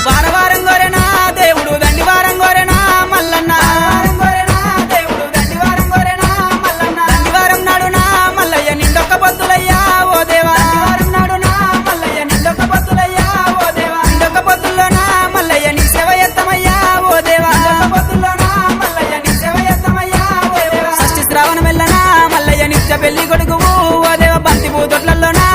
వారవారం గోరెనా దేవుడు దండివారం గోరెనా మల్లన్న దండివారం నాడునా మల్లయ్య నిండొక్క పొద్దులయ్యా ఓ దేవా నిండొక్క పొద్దుల్లోనా మల్లయ్య నీ సేవ ఎత్తమయ్యా ఓ దేవా షష్ఠి శ్రావణ మెల్లనా మల్లయ్య నిత్య పెళ్లి కొడుకువు ఓ దేవ బంతి పూతొట్లలోనా